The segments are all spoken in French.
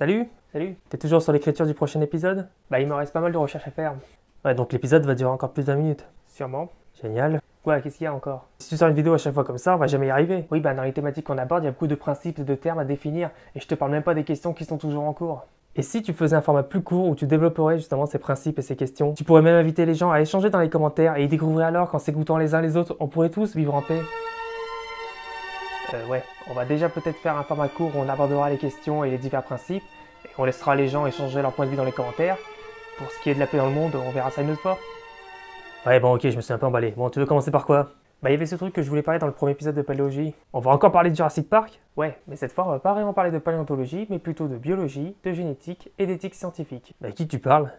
Salut. T'es toujours sur l'écriture du prochain épisode? Bah il me reste pas mal de recherches à faire. Ouais, donc l'épisode va durer encore plus d'1 minute. Sûrement. Génial. Ouais, qu'est-ce qu'il y a encore? Si tu sors une vidéo à chaque fois comme ça, on va jamais y arriver. Oui, bah dans les thématiques qu'on aborde, il y a beaucoup de principes et de termes à définir, et je te parle même pas des questions qui sont toujours en cours. Et si tu faisais un format plus court où tu développerais justement ces principes et ces questions, tu pourrais même inviter les gens à échanger dans les commentaires et y découvrir alors qu'en s'écoutant les uns les autres, on pourrait tous vivre en paix. Ouais, on va déjà peut-être faire un format court où on abordera les questions et les divers principes, et on laissera les gens échanger leur point de vue dans les commentaires. Pour ce qui est de la paix dans le monde, on verra ça une autre fois. Ouais, bon, ok, je me suis un peu emballé. Bon, tu veux commencer par quoi? Bah, il y avait ce truc que je voulais parler dans le premier épisode de Paléologie. On va encore parler de Jurassic Park? Ouais, mais cette fois, on va pas vraiment parler de paléontologie, mais plutôt de biologie, de génétique et d'éthique scientifique. Bah, qui tu parles?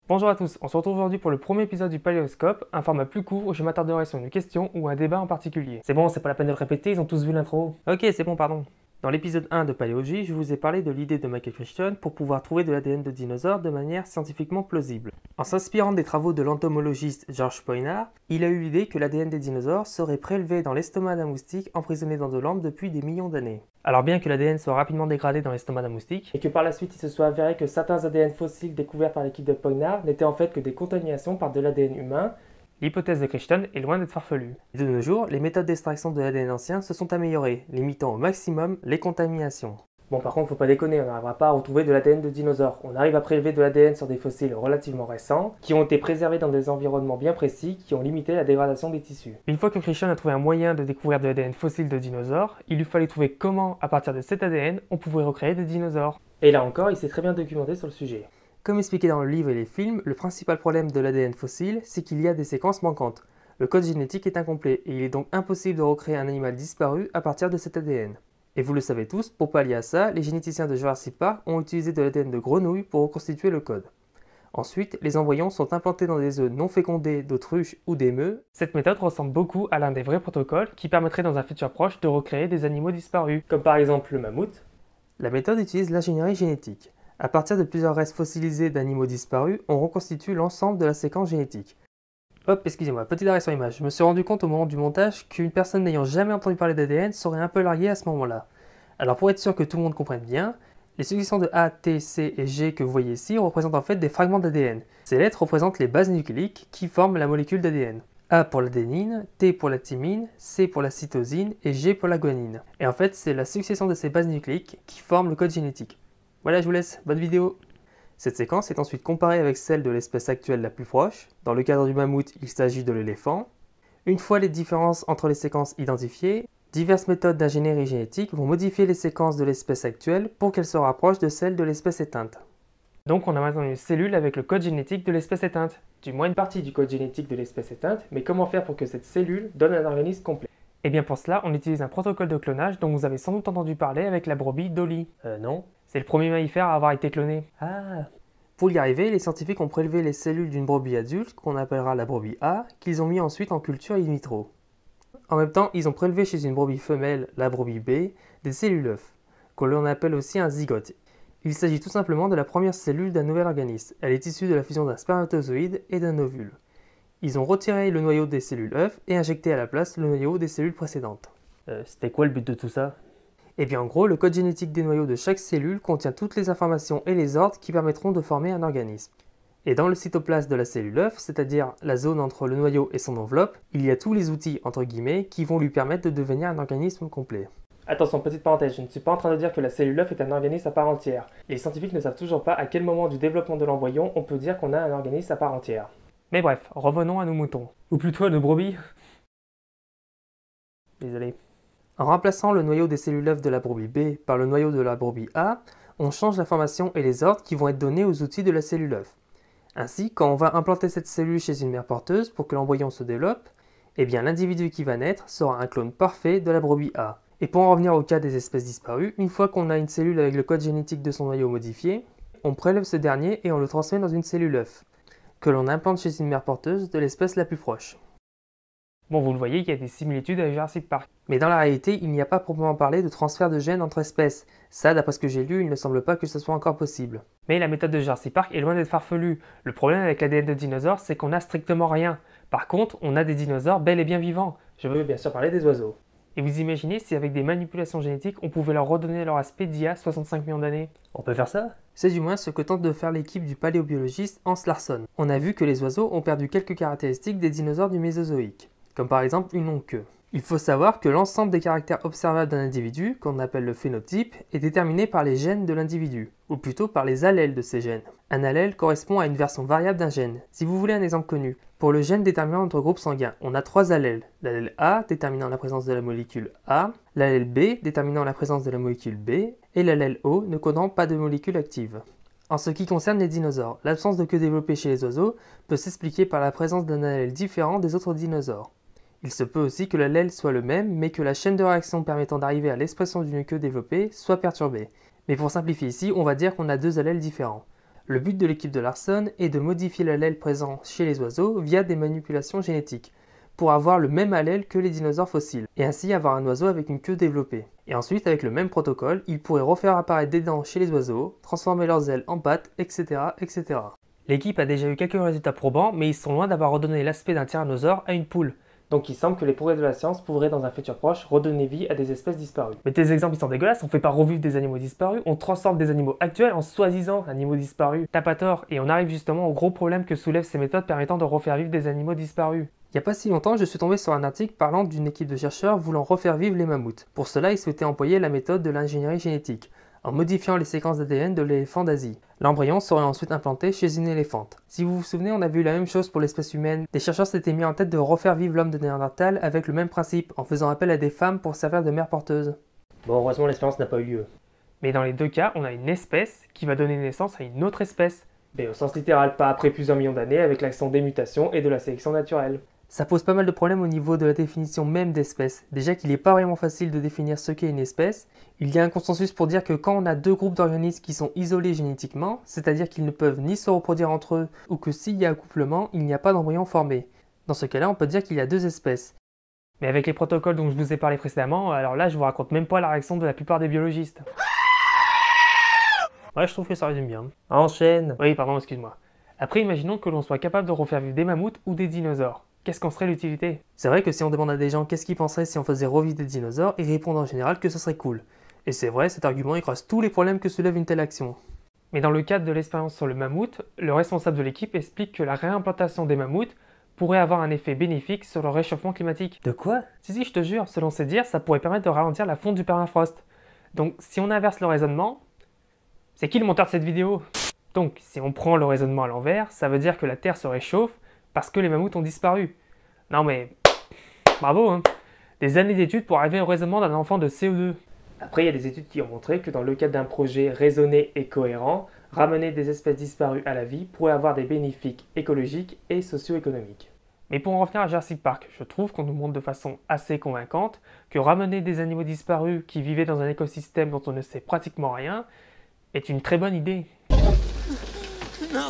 Bonjour à tous, on se retrouve aujourd'hui pour le premier épisode du Paléoscope, un format plus court où je m'attarderai sur une question ou un débat en particulier. C'est bon, c'est pas la peine de le répéter, ils ont tous vu l'intro. Ok, c'est bon, pardon. Dans l'épisode 1 de Paléologie, je vous ai parlé de l'idée de Michael Crichton pour pouvoir trouver de l'ADN de dinosaures de manière scientifiquement plausible. En s'inspirant des travaux de l'entomologiste George Poinard, il a eu l'idée que l'ADN des dinosaures serait prélevé dans l'estomac d'un moustique emprisonné dans de l'ambre depuis des millions d'années. Alors bien que l'ADN soit rapidement dégradé dans l'estomac d'un moustique, et que par la suite il se soit avéré que certains ADN fossiles découverts par l'équipe de Poinard n'étaient en fait que des contaminations par de l'ADN humain, l'hypothèse de Crichton est loin d'être farfelue. De nos jours, les méthodes d'extraction de l'ADN ancien se sont améliorées, limitant au maximum les contaminations. Bon, par contre, faut pas déconner, on n'arrivera pas à retrouver de l'ADN de dinosaures. On arrive à prélever de l'ADN sur des fossiles relativement récents, qui ont été préservés dans des environnements bien précis, qui ont limité la dégradation des tissus. Une fois que Crichton a trouvé un moyen de découvrir de l'ADN fossile de dinosaures, il lui fallait trouver comment, à partir de cet ADN, on pouvait recréer des dinosaures. Et là encore, il s'est très bien documenté sur le sujet. Comme expliqué dans le livre et les films, le principal problème de l'ADN fossile, c'est qu'il y a des séquences manquantes. Le code génétique est incomplet, et il est donc impossible de recréer un animal disparu à partir de cet ADN. Et vous le savez tous, pour pallier à ça, les généticiens de Jurassic Park ont utilisé de l'ADN de grenouilles pour reconstituer le code. Ensuite, les embryons sont implantés dans des œufs non fécondés d'autruches ou d'émeux. Cette méthode ressemble beaucoup à l'un des vrais protocoles qui permettrait dans un futur proche de recréer des animaux disparus, comme par exemple le mammouth. La méthode utilise l'ingénierie génétique. À partir de plusieurs restes fossilisés d'animaux disparus, on reconstitue l'ensemble de la séquence génétique. Hop, excusez-moi, petit arrêt sur image. Je me suis rendu compte au moment du montage qu'une personne n'ayant jamais entendu parler d'ADN serait un peu larguée à ce moment-là. Alors pour être sûr que tout le monde comprenne bien, les successions de A, T, C et G que vous voyez ici représentent en fait des fragments d'ADN. Ces lettres représentent les bases nucléiques qui forment la molécule d'ADN. A pour l'adénine, T pour la thymine, C pour la cytosine et G pour la guanine. Et en fait, c'est la succession de ces bases nucléiques qui forment le code génétique. Voilà, je vous laisse, bonne vidéo! Cette séquence est ensuite comparée avec celle de l'espèce actuelle la plus proche. Dans le cadre du mammouth, il s'agit de l'éléphant. Une fois les différences entre les séquences identifiées, diverses méthodes d'ingénierie génétique vont modifier les séquences de l'espèce actuelle pour qu'elles se rapprochent de celles de l'espèce éteinte. Donc on a maintenant une cellule avec le code génétique de l'espèce éteinte, du moins une partie du code génétique de l'espèce éteinte, mais comment faire pour que cette cellule donne un organisme complet? Et bien pour cela, on utilise un protocole de clonage dont vous avez sans doute entendu parler avec la brebis Dolly. Non. C'est le premier mammifère à avoir été cloné. Ah. Pour y arriver, les scientifiques ont prélevé les cellules d'une brebis adulte, qu'on appellera la brebis A, qu'ils ont mis ensuite en culture in vitro. En même temps, ils ont prélevé chez une brebis femelle, la brebis B, des cellules œufs, que l'on appelle aussi un zygote. Il s'agit tout simplement de la première cellule d'un nouvel organisme. Elle est issue de la fusion d'un spermatozoïde et d'un ovule. Ils ont retiré le noyau des cellules œufs et injecté à la place le noyau des cellules précédentes. C'était quoi le but de tout ça? Eh bien en gros, le code génétique des noyaux de chaque cellule contient toutes les informations et les ordres qui permettront de former un organisme. Et dans le cytoplasme de la cellule œuf, c'est-à-dire la zone entre le noyau et son enveloppe, il y a tous les outils, entre guillemets, qui vont lui permettre de devenir un organisme complet. Attention, petite parenthèse, je ne suis pas en train de dire que la cellule œuf est un organisme à part entière. Les scientifiques ne savent toujours pas à quel moment du développement de l'embryon on peut dire qu'on a un organisme à part entière. Mais bref, revenons à nos moutons. Ou plutôt à nos brebis. Désolé. En remplaçant le noyau des cellules œufs de la brebis B par le noyau de la brebis A, on change l'information et les ordres qui vont être donnés aux outils de la cellule œuf. Ainsi, quand on va implanter cette cellule chez une mère porteuse pour que l'embryon se développe, eh bien l'individu qui va naître sera un clone parfait de la brebis A. Et pour en revenir au cas des espèces disparues, une fois qu'on a une cellule avec le code génétique de son noyau modifié, on prélève ce dernier et on le transmet dans une cellule œuf, que l'on implante chez une mère porteuse de l'espèce la plus proche. Bon, vous le voyez, il y a des similitudes avec Jurassic Park. Mais dans la réalité, il n'y a pas proprement parlé de transfert de gènes entre espèces. Ça, d'après ce que j'ai lu, il ne semble pas que ce soit encore possible. Mais la méthode de Jurassic Park est loin d'être farfelue. Le problème avec l'ADN de dinosaures, c'est qu'on n'a strictement rien. Par contre, on a des dinosaures bel et bien vivants. Je veux bien sûr parler des oiseaux. Et vous imaginez si avec des manipulations génétiques, on pouvait leur redonner leur aspect d'il y a 65 millions d'années? On peut faire ça? C'est du moins ce que tente de faire l'équipe du paléobiologiste Hans Larsson. On a vu que les oiseaux ont perdu quelques caractéristiques des dinosaures du Mésozoïque, comme par exemple une longue queue. Il faut savoir que l'ensemble des caractères observables d'un individu, qu'on appelle le phénotype, est déterminé par les gènes de l'individu, ou plutôt par les allèles de ces gènes. Un allèle correspond à une version variable d'un gène. Si vous voulez un exemple connu, pour le gène déterminant notre groupe sanguin, on a 3 allèles. L'allèle A déterminant la présence de la molécule A, l'allèle B déterminant la présence de la molécule B, et l'allèle O ne codant pas de molécule active. En ce qui concerne les dinosaures, l'absence de queue développée chez les oiseaux peut s'expliquer par la présence d'un allèle différent des autres dinosaures. Il se peut aussi que l'allèle soit le même, mais que la chaîne de réaction permettant d'arriver à l'expression d'une queue développée soit perturbée. Mais pour simplifier ici, on va dire qu'on a 2 allèles différents. Le but de l'équipe de Larsson est de modifier l'allèle présent chez les oiseaux via des manipulations génétiques, pour avoir le même allèle que les dinosaures fossiles, et ainsi avoir un oiseau avec une queue développée. Et ensuite, avec le même protocole, ils pourraient refaire apparaître des dents chez les oiseaux, transformer leurs ailes en pattes, etc. etc. L'équipe a déjà eu quelques résultats probants, mais ils sont loin d'avoir redonné l'aspect d'un tyrannosaure à une poule. Donc il semble que les progrès de la science pourraient dans un futur proche redonner vie à des espèces disparues. Mais tes exemples ils sont dégueulasses, on fait pas revivre des animaux disparus, on transforme des animaux actuels en soi-disant animaux disparus. T'as pas tort, et on arrive justement au gros problème que soulèvent ces méthodes permettant de refaire vivre des animaux disparus. Il n'y a pas si longtemps, je suis tombé sur un article parlant d'une équipe de chercheurs voulant refaire vivre les mammouths. Pour cela, ils souhaitaient employer la méthode de l'ingénierie génétique, en modifiant les séquences d'ADN de l'éléphant d'Asie. L'embryon serait ensuite implanté chez une éléphante. Si vous vous souvenez, on a vu la même chose pour l'espèce humaine. Des chercheurs s'étaient mis en tête de refaire vivre l'homme de Néandertal avec le même principe, en faisant appel à des femmes pour servir de mères porteuses. Bon, heureusement l'expérience n'a pas eu lieu. Mais dans les deux cas, on a une espèce qui va donner naissance à une autre espèce. Mais au sens littéral, pas après plusieurs millions d'années avec l'action des mutations et de la sélection naturelle. Ça pose pas mal de problèmes au niveau de la définition même d'espèce. Déjà qu'il n'est pas vraiment facile de définir ce qu'est une espèce. Il y a un consensus pour dire que quand on a 2 groupes d'organismes qui sont isolés génétiquement, c'est-à-dire qu'ils ne peuvent ni se reproduire entre eux, ou que s'il y a accouplement, il n'y a pas d'embryon formé. Dans ce cas-là, on peut dire qu'il y a 2 espèces. Mais avec les protocoles dont je vous ai parlé précédemment, alors là je vous raconte même pas la réaction de la plupart des biologistes. Ouais, je trouve que ça résume bien. Enchaîne. Oui, pardon, excuse-moi. Après, imaginons que l'on soit capable de refaire vivre des mammouths ou des dinosaures. Qu'est-ce qu'en serait l'utilité? C'est vrai que si on demande à des gens qu'est-ce qu'ils penseraient si on faisait revivre des dinosaures, ils répondent en général que ce serait cool. Et c'est vrai, cet argument écrase tous les problèmes que soulève une telle action. Mais dans le cadre de l'expérience sur le mammouth, le responsable de l'équipe explique que la réimplantation des mammouths pourrait avoir un effet bénéfique sur le réchauffement climatique. De quoi? Si, je te jure, selon ses dires, ça pourrait permettre de ralentir la fonte du permafrost. Donc si on inverse le raisonnement, c'est qui le monteur de cette vidéo? Donc si on prend le raisonnement à l'envers, ça veut dire que la Terre se réchauffe parce que les mammouths ont disparu. Non mais, bravo hein. Des années d'études pour arriver au raisonnement d'un enfant de CE2. Après, il y a des études qui ont montré que dans le cadre d'un projet raisonné et cohérent, ramener des espèces disparues à la vie pourrait avoir des bénéfices écologiques et socio-économiques. Mais pour en revenir à Jurassic Park, je trouve qu'on nous montre de façon assez convaincante que ramener des animaux disparus qui vivaient dans un écosystème dont on ne sait pratiquement rien est une très bonne idée. Non.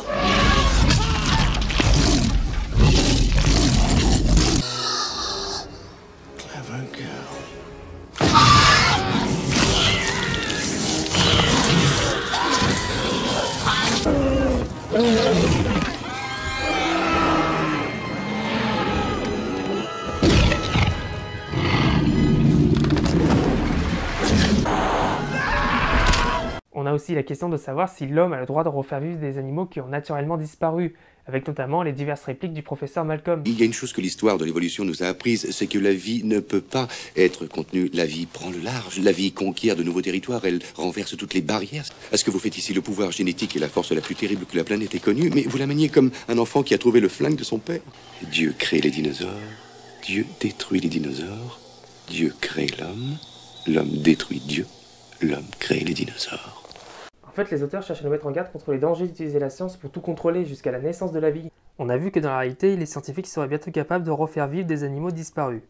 On a aussi la question de savoir si l'homme a le droit de refaire vivre des animaux qui ont naturellement disparu, avec notamment les diverses répliques du professeur Malcolm. Il y a une chose que l'histoire de l'évolution nous a apprise, c'est que la vie ne peut pas être contenue. La vie prend le large, la vie conquiert de nouveaux territoires, elle renverse toutes les barrières. À ce que vous faites ici, le pouvoir génétique est la force la plus terrible que la planète ait connue, mais vous la maniez comme un enfant qui a trouvé le flingue de son père. Dieu crée les dinosaures, Dieu détruit les dinosaures, Dieu crée l'homme, l'homme détruit Dieu, l'homme crée les dinosaures. En fait, les auteurs cherchent à nous mettre en garde contre les dangers d'utiliser la science pour tout contrôler jusqu'à la naissance de la vie. On a vu que dans la réalité, les scientifiques seraient bientôt capables de refaire vivre des animaux disparus.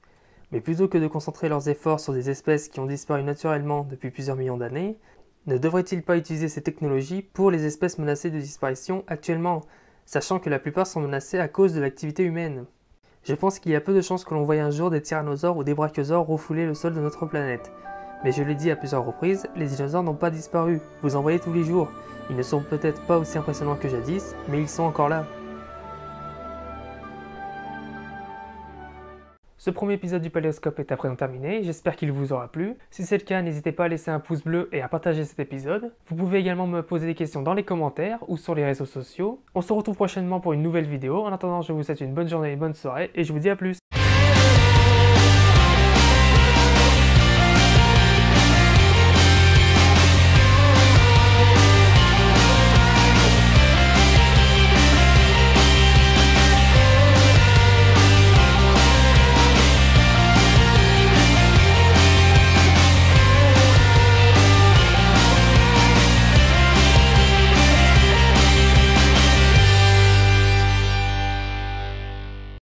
Mais plutôt que de concentrer leurs efforts sur des espèces qui ont disparu naturellement depuis plusieurs millions d'années, ne devraient-ils pas utiliser ces technologies pour les espèces menacées de disparition actuellement, sachant que la plupart sont menacées à cause de l'activité humaine? Je pense qu'il y a peu de chances que l'on voie un jour des tyrannosaures ou des brachiosaures refouler le sol de notre planète. Mais je l'ai dit à plusieurs reprises, les dinosaures n'ont pas disparu, vous en voyez tous les jours. Ils ne sont peut-être pas aussi impressionnants que jadis, mais ils sont encore là. Ce premier épisode du Paléoscope est à présent terminé, j'espère qu'il vous aura plu. Si c'est le cas, n'hésitez pas à laisser un pouce bleu et à partager cet épisode. Vous pouvez également me poser des questions dans les commentaires ou sur les réseaux sociaux. On se retrouve prochainement pour une nouvelle vidéo. En attendant, je vous souhaite une bonne journée et une bonne soirée et je vous dis à plus.